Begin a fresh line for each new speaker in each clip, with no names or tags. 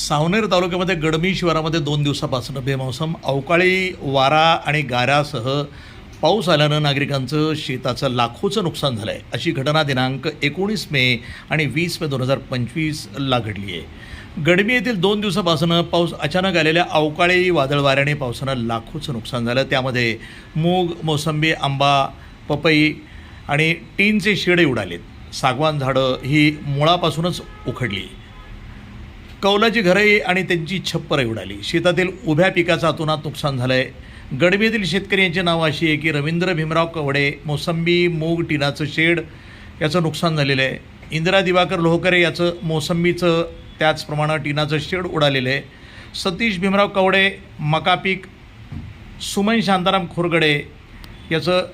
सावनेर तालुक्यामध्ये गडमी शिवारामध्ये 2 दिवसापासून बेमौसम अवकाळी वारा आणि गाऱ्यासह पाऊस आल्यानं नागरिकांचं शेताचं लाखोचं नुकसान झालं आहे. अशी घटना दिनांक 19 मे आणि 20 मे 2025ला घडली आहे. गडमी येथील 2 दिवसापासून पाऊस अचानक आलेल्या अवकाळी वादळ वाऱ्याने पावसानं लाखोचं नुकसान झालं. त्यामध्ये मूग, मोसंबी, आंबा, पपई आणि टीनचे शेडे उडालेत. सागवान झाडं ही मुळापासूनच उखडली. कौलाची घरंही आणि त्यांची छप्परही उडाली. शेतातील उभ्या पिकाचं अतोनात नुकसान झालं आहे. गडमी येथील शेतकरी यांची नावं अशी आहे की रवींद्र भीमराव कवडे, मोसंबी, मूग, टिनाचं शेड याचं नुकसान झालेलं आहे. इंदिरा दिवाकर लोहकरे याचं मोसंबीचं त्याचप्रमाणे टिनाचं शेड उडालेलं आहे. सतीश भीमराव कवडे मका पीक, सुमन शांताराम खोरगडे याचं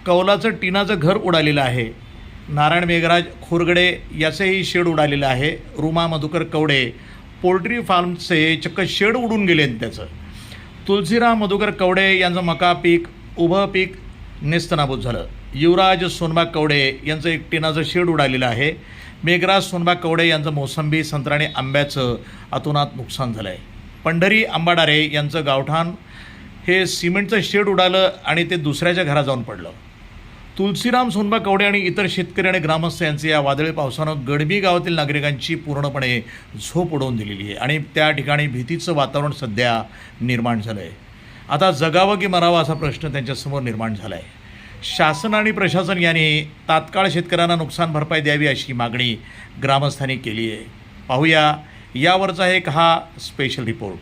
कौलाचं टिनाचं घर उडालेलं आहे. नारायण मेघराज खोरगडे याचंही शेड उडालेलं आहे. रुमा मधुकर कवडे पोल्ट्री फार्मचे चक्क शेड उडून गेले त्याचं. तुलसीराम मधुकर कवडे यांचं मका पीक, उभं पीक नेस्तनाबूत झालं. युवराज सोनबाग कवडे यांचं एक टिनाचं शेड उडालेलं आहे. मेघराज सोनबाग कवडे यांचं मोसंबी, संत्रा आणि आंब्याचं अतोनात नुकसान झालं आहे. पंढरी आंबाडारे यांचं गावठाण हे सिमेंटचं शेड उडालं आणि ते दुसऱ्याच्या घरात जाऊन पडलं. तुलसीराम सोनबाग कवडे आणि इतर शेतकरी आणि ग्रामस्थ यांचे या वादळी पावसानं गडमी गावातील नागरिकांची पूर्णपणे झोप उडवून दिलेली आहे आणि त्या ठिकाणी भीतीचं वातावरण सध्या निर्माण झालं आहे. आता जगावं की मरावं असा प्रश्न त्यांच्यासमोर निर्माण झाला आहे. शासन आणि प्रशासन यांनी तात्काळ शेतकऱ्यांना नुकसान भरपाई द्यावी अशी मागणी ग्रामस्थांनी केली आहे. पाहूया यावरचा एक हा स्पेशल रिपोर्ट.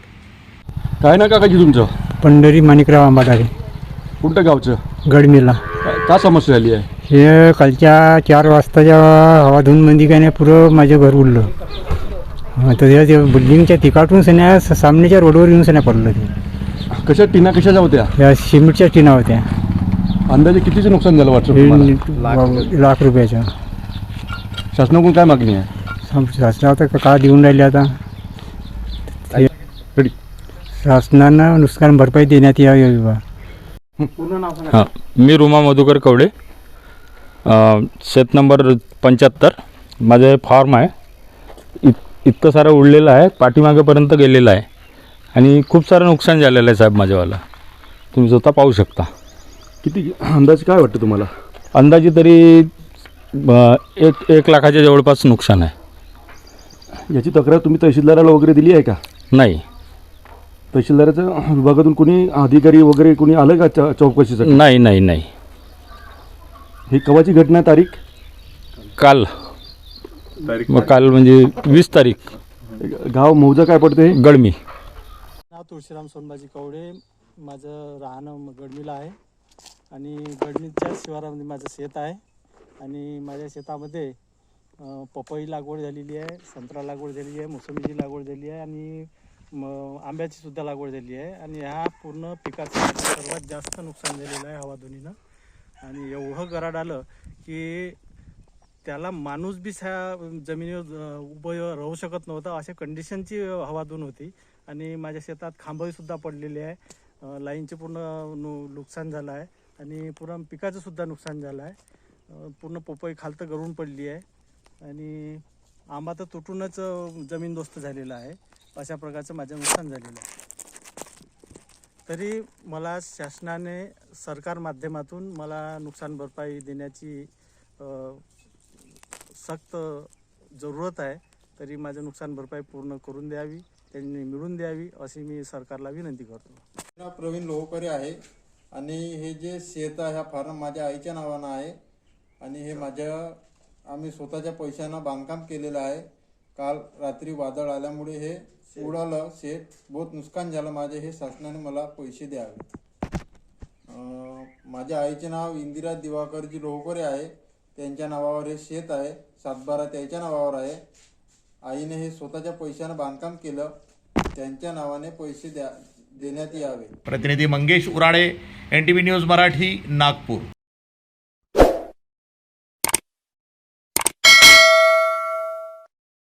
काय ना काकाजी तुमचं?
पंढरी माणिकराव आंबाडारे,
कोणत्या गावचं?
गडमीला.
का समस्या झाली आहे?
हे कालच्या 4 वाजताच्या हवाधूनमध्ये काय नाही पुरं माझं घर उडलं. तर त्या बिल्डिंगच्या तिकाटून सण्या सामनेच्या रोडवर येऊन सण्या पडलं. ते
कशा टीना कशाच्या होत्या?
या सिमेंटच्या टिना होत्या.
अंदाजे कितीचं नुकसान झालं वाटतं?
लाख रुपयाच्या.
शासनाकडून काय मागणी आहे?
शासनात का देऊन राहिले आता? शासनानं नुकसान भरपाई देण्यात यावी बा.
हां, मी रुमा मधुकर कवडे, शेत नंबर 75. माझं फार्म आहे. इतकं सारं उडलेलं आहे, पाठीमागेपर्यंत गेलेलं आहे आणि खूप सारं नुकसान झालेलं आहे साहेब माझ्यावाला. तुम्ही स्वतः पाहू शकता.
किती अंदाजे काय वाटतं तुम्हाला?
अंदाजे तरी 1 लाखाच्या जवळपास नुकसान आहे.
याची तक्रार तुम्ही तहसीलदाराला वगैरे दिली आहे का?
नाही.
तहसीलदाराच्या विभागातून कोणी अधिकारी वगैरे कोणी आलं का चौकशीसाठी?
नाही नाही नाही.
ही केव्हाची घटना? तारीख?
काल. मग काल म्हणजे 20 तारीख.
गाव मौजा काय पडते?
गडमी.
नाव तुळशीराम सोनबाजी कवडे. माझं राहणं गडमीला आहे आणि गडमीच्या शिवारामध्ये माझं शेत आहे आणि माझ्या शेतामध्ये पपई लागवड झालेली आहे, संत्रा लागवड झालेली आहे, मोसंबीची लागवड झाली आहे आणि आंब्याची सुद्धा लागवड झाली आहे. आणि ह्या पूर्ण पिकाचं सर्वात जास्त नुकसान झालेलं आहे हवाधुनीनं. आणि एवढं गराड आलं की त्याला माणूस बी ह्या जमिनीवर उभं राहू शकत नव्हता. अशा कंडिशनची हवाधून होती. आणि माझ्या शेतात खांबहीसुद्धा पडलेले आहे. लाईनचे पूर्ण नुकसान झालं आहे आणि पूर्ण पिकाचं सुद्धा नुकसान झालं आहे. पूर्ण पपई खालतं गळून पडली आहे आणि आंबा तर तुटूनच जमीनदोस्त झालेला आहे. अशा प्रकारचं माझं नुकसान झालेलं आहे. तरी मला शासनाने सरकार माध्यमातून मला नुकसान भरपाई देण्याची सक्त जरूरत आहे. तरी माझं नुकसान भरपाई पूर्ण करून द्यावी, त्यांनी मिळून द्यावी अशी मी सरकारला विनंती करतो.
प्रवीण लोहकरे आहे आणि हे जे शेत आहे हा फार्म माझ्या आईच्या नावानं आहे आणि हे आम्ही स्वतःच्या पैशानं बांधकाम केलेलं आहे. काल रात्री वादळ आल्यामुळे हे उडालं शेत. बहुत नुकसान झालं माझे. हे शासनाने मला पैसे द्यावे. माझ्या आईचे नाव इंदिरा दिवाकरजी लोहकरे आहे. त्यांच्या नावावर हे शेत आहे. 7/12 त्याच्या नावावर आहे. आईने हे स्वतःच्या पैशानं बांधकाम केलं. त्यांच्या नावाने पैसे देण्यात यावे.
प्रतिनिधी मंगेश उराडे, NTV न्यूज मराठी, नागपूर.